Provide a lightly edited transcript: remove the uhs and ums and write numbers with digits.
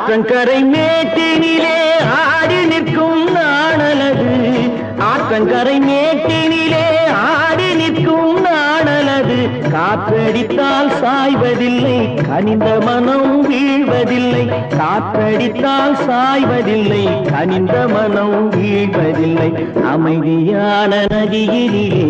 ஆற்றங்கரை மேட்டினிலே ஆடி நிற்கும் நாணலது ஆற்றங்கரை மேட்டினிலே ஆடி நிற்கும் நாணலது காற்றடித்தால் சாய்வதில்லை கனிந்த மனம் வீழ்வதில்லை காற்றடித்தால் சாய்வதில்லை கனிந்த மனம் வீழ்வதில்லை அமைதியான நதியினிலே